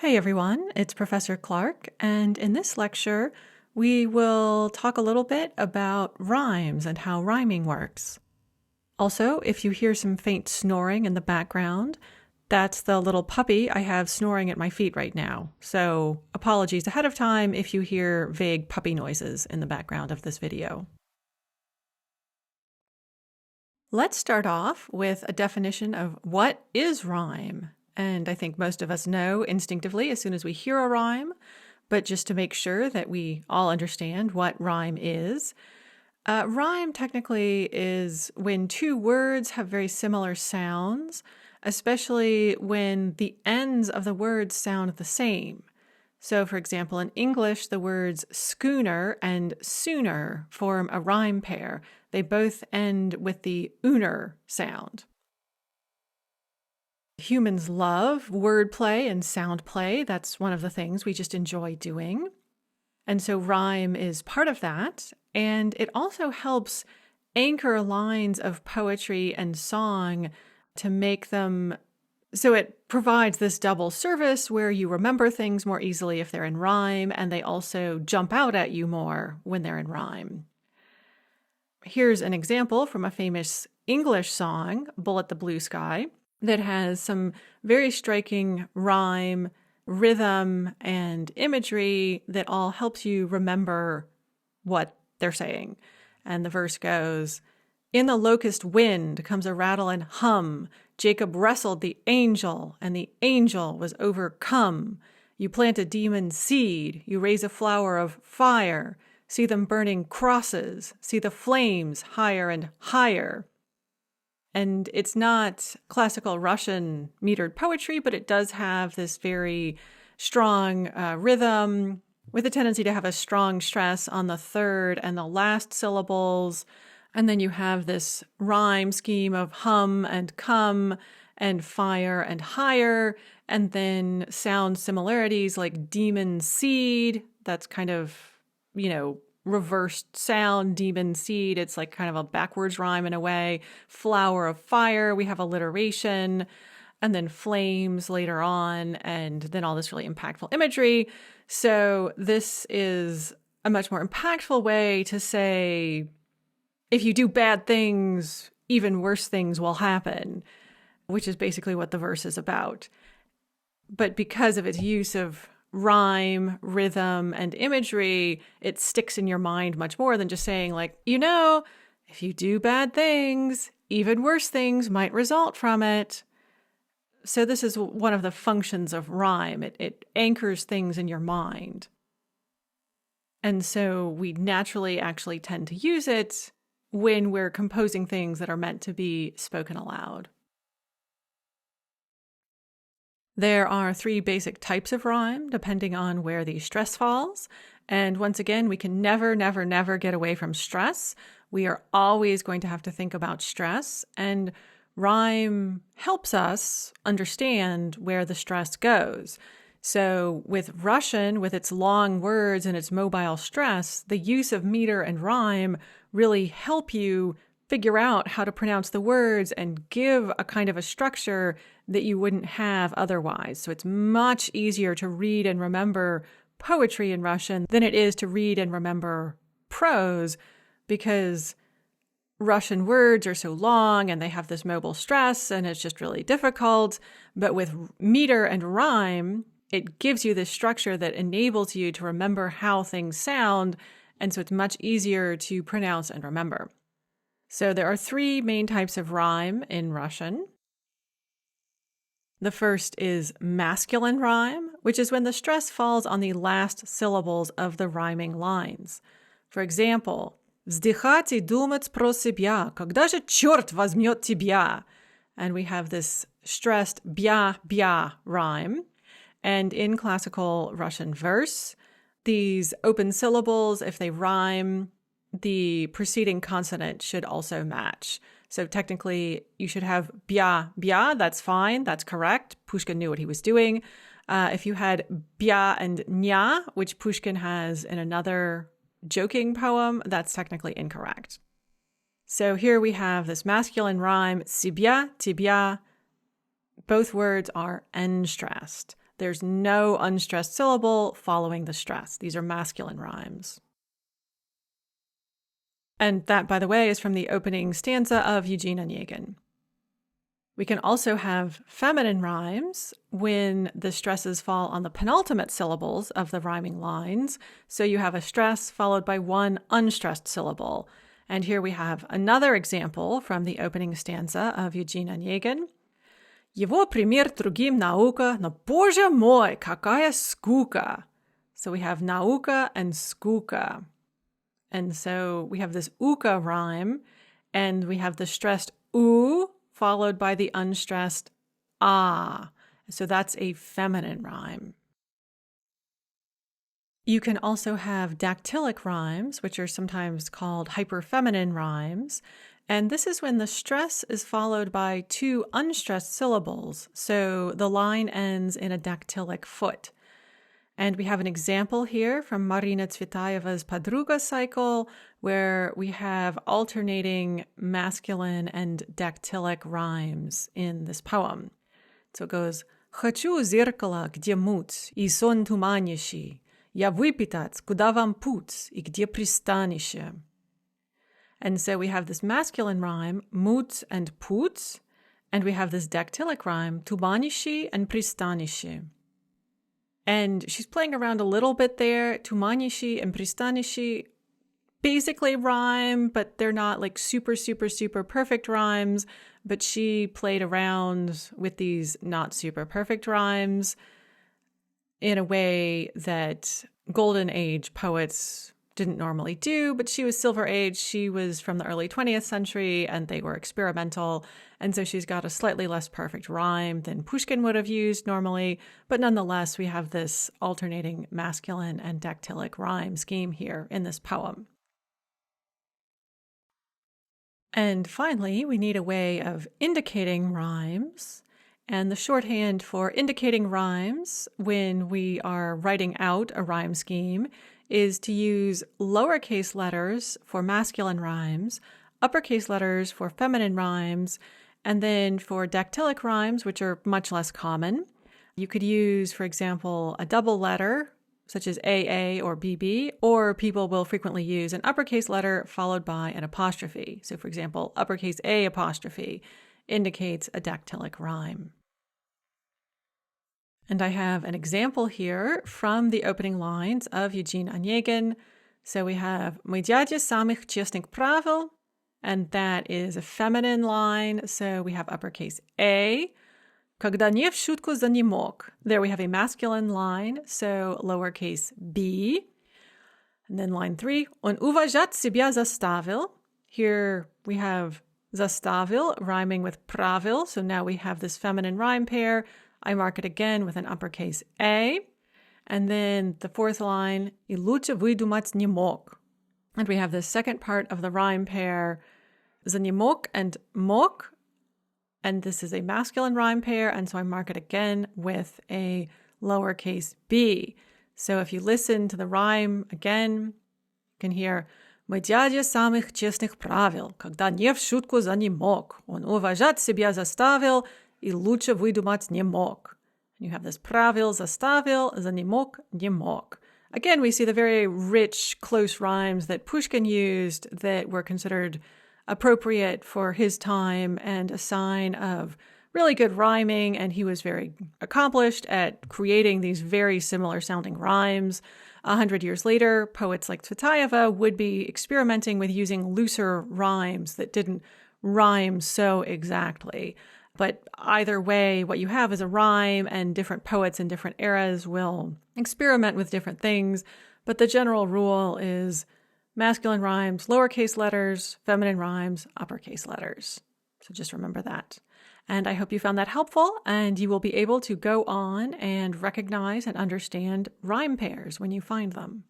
Hey everyone, it's Professor Clark, and in this lecture, we will talk a little bit about rhymes and how rhyming works. Also, if you hear some faint snoring in the background, that's the little puppy I have snoring at my feet right now. So apologies ahead of time if you hear vague puppy noises in the background of this video. Let's start off with a definition of what is rhyme. And I think most of us know instinctively as soon as we hear a rhyme, but just to make sure that we all understand what rhyme is. Rhyme technically is when two words have very similar sounds, especially when the ends of the words sound the same. So, for example, in English, the words schooner and sooner form a rhyme pair. They both end with the ooner sound. Humans love wordplay and sound play. That's one of the things we just enjoy doing. And so rhyme is part of that. And it also helps anchor lines of poetry and song to make them, so it provides this double service where you remember things more easily if they're in rhyme, and they also jump out at you more when they're in rhyme. Here's an example from a famous English song, Bullet the Blue Sky, that has some very striking rhyme, rhythm, and imagery that all helps you remember what they're saying. And the verse goes, "In the locust wind comes a rattle and hum. Jacob wrestled the angel, and the angel was overcome. You plant a demon's seed, you raise a flower of fire. See them burning crosses, see the flames higher and higher." And it's not classical Russian metered poetry, but it does have this very strong rhythm with a tendency to have a strong stress on the third and the last syllables. And then you have this rhyme scheme of hum and come and fire and higher, and then sound similarities like demon seed. That's kind of, reversed sound, demon seed. It's like kind of a backwards rhyme in a way. Flower of fire, we have alliteration, and then flames later on, and then all this really impactful imagery. So this is a much more impactful way to say, if you do bad things, even worse things will happen, which is basically what the verse is about. But because of its use of rhyme, rhythm, and imagery, it sticks in your mind much more than just saying if you do bad things, even worse things might result from it. So this is one of the functions of rhyme. It anchors things in your mind. And so we naturally actually tend to use it when we're composing things that are meant to be spoken aloud. There are 3 basic types of rhyme, depending on where the stress falls. And once again, we can never, never, never get away from stress. We are always going to have to think about stress. And rhyme helps us understand where the stress goes. So with Russian, with its long words and its mobile stress, the use of meter and rhyme really help you figure out how to pronounce the words and give a kind of a structure that you wouldn't have otherwise. So it's much easier to read and remember poetry in Russian than it is to read and remember prose, because Russian words are so long and they have this mobile stress and it's just really difficult. But with meter and rhyme, it gives you this structure that enables you to remember how things sound, and so it's much easier to pronounce and remember. So there are 3 main types of rhyme in Russian. The first is masculine rhyme, which is when the stress falls on the last syllables of the rhyming lines. For example, «Вздыхать и думать про себя, когда же черт возьмет тебя?» And we have this stressed bya rhyme. And in classical Russian verse, these open syllables, if they rhyme, the preceding consonant should also match. So technically, you should have bya, that's fine, that's correct. Pushkin knew what he was doing. If you had bya and nya, which Pushkin has in another joking poem, that's technically incorrect. So here we have this masculine rhyme, sibya, tibya. Both words are n-stressed. There's no unstressed syllable following the stress. These are masculine rhymes. And that, by the way, is from the opening stanza of Eugene Onegin. We can also have feminine rhymes when the stresses fall on the penultimate syllables of the rhyming lines. So you have a stress followed by one unstressed syllable. And here we have another example from the opening stanza of Eugene Onegin. Его пример другим наука, но, боже мой, какая скука. So we have nauka and skuka. And so we have this uka rhyme, and we have the stressed u followed by the unstressed ah. So that's a feminine rhyme. You can also have dactylic rhymes, which are sometimes called hyperfeminine rhymes. And this is when the stress is followed by two unstressed syllables. So the line ends in a dactylic foot. And we have an example here from Marina Tsvetaeva's Podruga cycle, where we have alternating masculine and dactylic rhymes in this poem. So it goes, «Хочу зеркало, где муть, и сон туманящий. Я выпитать, куда вам путь, и где пристанище». And so we have this masculine rhyme, mut and put, and we have this dactylic rhyme, tubanishi and pristanishi. And she's playing around a little bit there. Tumanishi and pristanishi basically rhyme, but they're not like super, super, super perfect rhymes. But she played around with these not super perfect rhymes in a way that Golden Age poets didn't normally do, but she was Silver Age. She was from the early 20th century, and they were experimental. And so she's got a slightly less perfect rhyme than Pushkin would have used normally. But nonetheless, we have this alternating masculine and dactylic rhyme scheme here in this poem. And finally, we need a way of indicating rhymes. And the shorthand for indicating rhymes when we are writing out a rhyme scheme is to use lowercase letters for masculine rhymes, uppercase letters for feminine rhymes, and then for dactylic rhymes, which are much less common, you could use, for example, a double letter, such as AA or BB, or people will frequently use an uppercase letter followed by an apostrophe. So, for example, uppercase A apostrophe indicates a dactylic rhyme. And I have an example here from the opening lines of Eugene Onegin. So we have «Мы дядя самых честных правил», and that is a feminine line. So we have uppercase A. «Когда не в шутку за не мог». There we have a masculine line, so lowercase b. And then line 3. «Он уважать себя заставил». Here we have заставил rhyming with правил. So now we have this feminine rhyme pair. I mark it again with an uppercase A. And then the fourth line, «И лучше выдумать не мог». And we have the second part of the rhyme pair, за не мог and мог. And this is a masculine rhyme pair, and so I mark it again with a lowercase b. So if you listen to the rhyme again, you can hear «Мы дядя самых честных правил, когда не в шутку за не мог. Он уважать себя заставил, и лучше выдумать не мог». You have this правил, заставил, за не мог, не мог. Again, we see the very rich, close rhymes that Pushkin used that were considered appropriate for his time and a sign of really good rhyming, and he was very accomplished at creating these very similar sounding rhymes. 100 years later, poets like Tsvetaeva would be experimenting with using looser rhymes that didn't rhyme so exactly. But either way, what you have is a rhyme, and different poets in different eras will experiment with different things. But the general rule is masculine rhymes, lowercase letters, feminine rhymes, uppercase letters. So just remember that. And I hope you found that helpful, and you will be able to go on and recognize and understand rhyme pairs when you find them.